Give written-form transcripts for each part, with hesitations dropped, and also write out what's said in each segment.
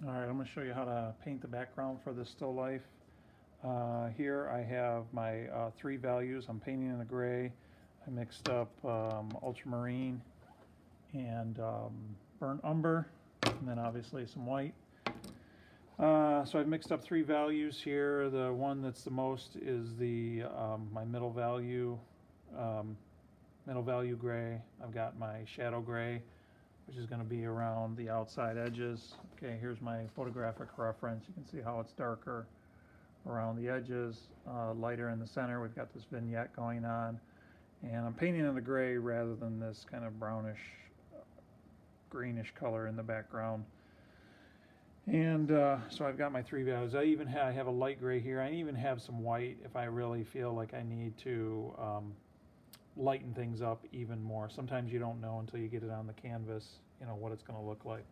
Alright, I'm going to show you how to paint the background for this still life. Here I have my three values. I'm painting in the gray. I mixed up ultramarine and burnt umber, and then obviously some white. So I've mixed up three values here. The one that's the most is the my middle value gray. I've got my shadow gray, which is going to be around the outside edges. Okay, here's my photographic reference. You can see how it's darker around the edges, lighter in the center. We've got this vignette going on, and I'm painting in the gray rather than this kind of brownish, greenish color in the background. And so I've got my three values. I have a light gray here. I even have some white if I really feel like I need to lighten things up even more. Sometimes you don't know until you get it on the canvas, what it's going to look like.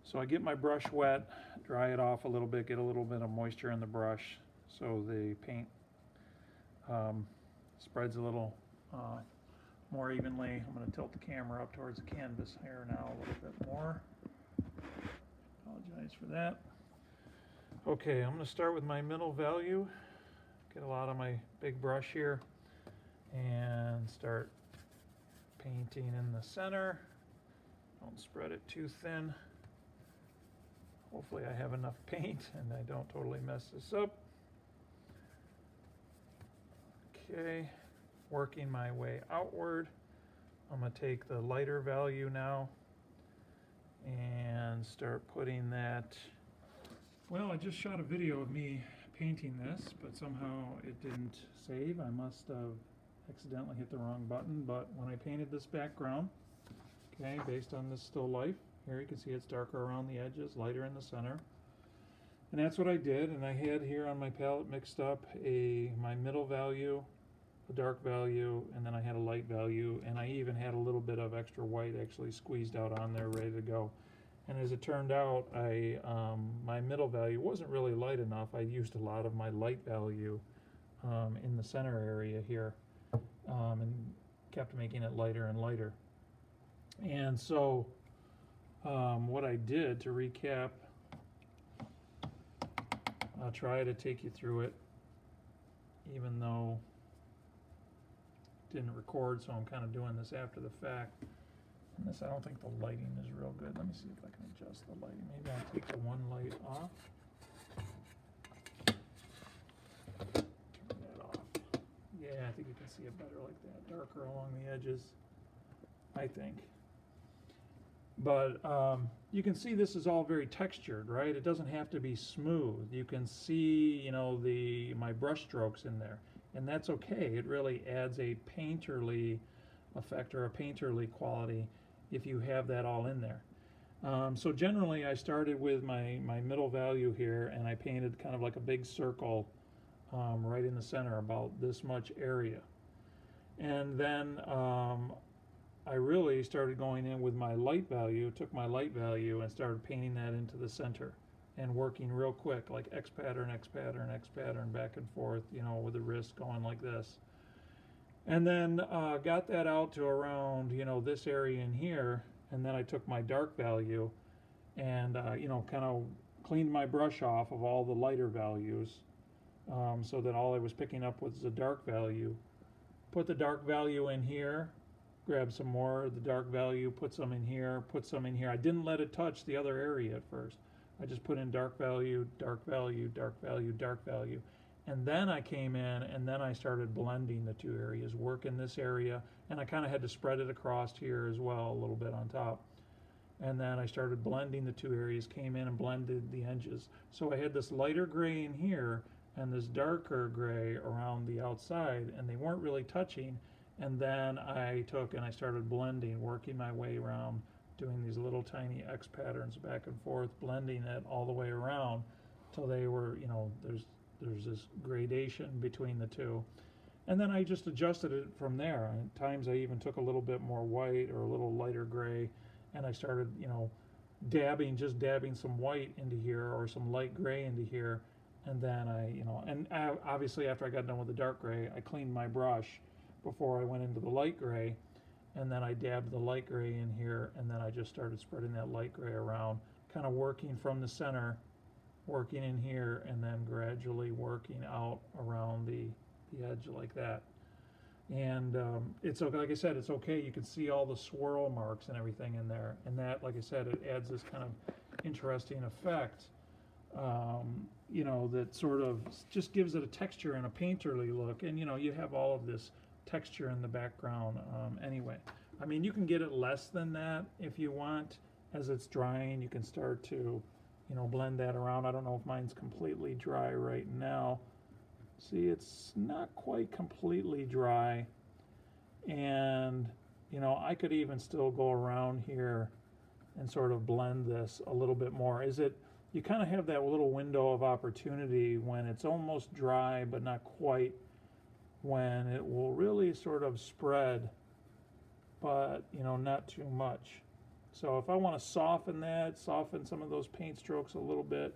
So I get my brush wet, dry it off a little bit, get a little bit of moisture in the brush so the paint spreads a little more evenly. I'm going to tilt the camera up towards the canvas here now a little bit more. Apologize for that. Okay, I'm going to start with my middle value. Get a lot of my big brush here and start painting in the center. Don't spread it too thin. Hopefully I have enough paint and I don't totally mess this up. Okay, working my way outward. I'm going to take the lighter value now and start putting that. Well, I just shot a video of me painting this, but somehow it didn't save. I must have accidentally hit the wrong button, but when I painted this background, okay, based on this still life, here you can see it's darker around the edges, lighter in the center. And that's what I did, and I had here on my palette mixed up my middle value, a dark value, and then I had a light value, and I even had a little bit of extra white actually squeezed out on there, ready to go. And as it turned out, my middle value wasn't really light enough. I used a lot of my light value in the center area here, and kept making it lighter and lighter. And so what I did, to recap, I'll try to take you through it, even though it didn't record, so I'm kind of doing this after the fact. And this, I don't think the lighting is real good. Let me see if I can adjust the lighting. Maybe I'll take the one light off. Turn that off. Yeah, I think you can see it better like that, darker along the edges, I think. But you can see this is all very textured, right? It doesn't have to be smooth. You can see, my brush strokes in there, and that's okay. It really adds a painterly effect or a painterly quality if you have that all in there. So generally, I started with my middle value here, and I painted kind of like a big circle right in the center, about this much area, and then I really started going in with my light value, took my light value and started painting that into the center and working real quick, like X pattern, X pattern, X pattern, back and forth, with the wrist going like this. And then got that out to around, this area in here, and then I took my dark value and, kind of cleaned my brush off of all the lighter values so that all I was picking up was the dark value. Put the dark value in here, grab some more of the dark value, put some in here, put some in here. I didn't let it touch the other area at first. I just put in dark value, dark value, dark value, dark value. And then I came in and then I started blending the two areas, working this area, and I kind of had to spread it across here as well a little bit on top. And then I started blending the two areas, came in and blended the edges. So I had this lighter gray in here and this darker gray around the outside, and they weren't really touching. And then I took and I started blending, working my way around, doing these little tiny X patterns back and forth, blending it all the way around till they were, there's this gradation between the two. And then I just adjusted it from there. At times I even took a little bit more white or a little lighter gray, and I started, dabbing some white into here or some light gray into here. And then obviously after I got done with the dark gray, I cleaned my brush before I went into the light gray, and then I dabbed the light gray in here, and then I just started spreading that light gray around, kind of working from the center, working in here, and then gradually working out around the edge like that. And it's okay, like I said, it's okay. You can see all the swirl marks and everything in there, and that, like I said, it adds this kind of interesting effect. You know, that sort of just gives it a texture and a painterly look. And you know, you have all of this texture in the background anyway. I mean, you can get it less than that if you want. As it's drying, you can start to, you know, blend that around. I don't know if mine's completely dry right now. See, it's not quite completely dry, and you know, I could even still go around here and sort of blend this a little bit more. You kind of have that little window of opportunity when it's almost dry but not quite, when it will really sort of spread, but you know, not too much. So if I want to soften some of those paint strokes a little bit.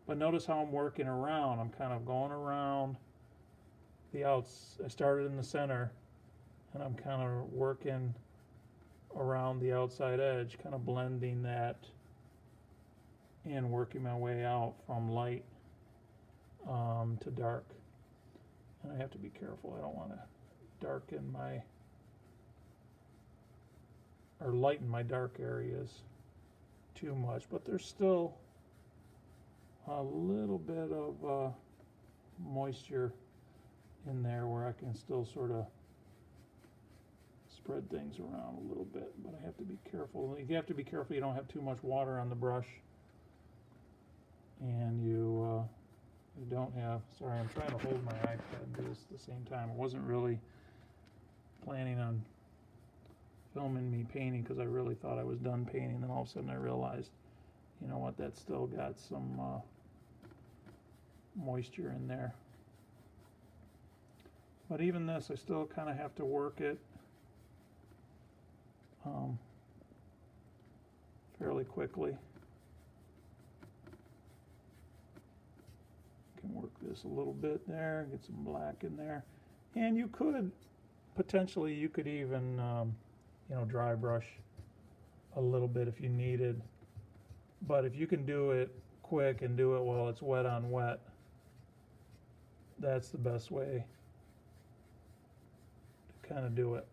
But notice how I'm working around. I'm kind of going around the outs. I started in the center, and I'm kind of working around the outside edge, kind of blending that in, working my way out from light to dark. And I have to be careful. I don't want to lighten my dark areas too much, but there's still a little bit of moisture in there where I can still sort of spread things around a little bit, but I have to be careful. You have to be careful you don't have too much water on the brush, and you don't have, sorry, I'm trying to hold my iPad and do this at the same time. I wasn't really planning on filming me painting because I really thought I was done painting, and all of a sudden I realized, you know what, that's still got some moisture in there. But even this, I still kind of have to work it fairly quickly. Can work this a little bit there, get some black in there. And you could, potentially, you could even, you know, dry brush a little bit if you needed. But if you can do it quick and do it while it's wet on wet, that's the best way to kind of do it.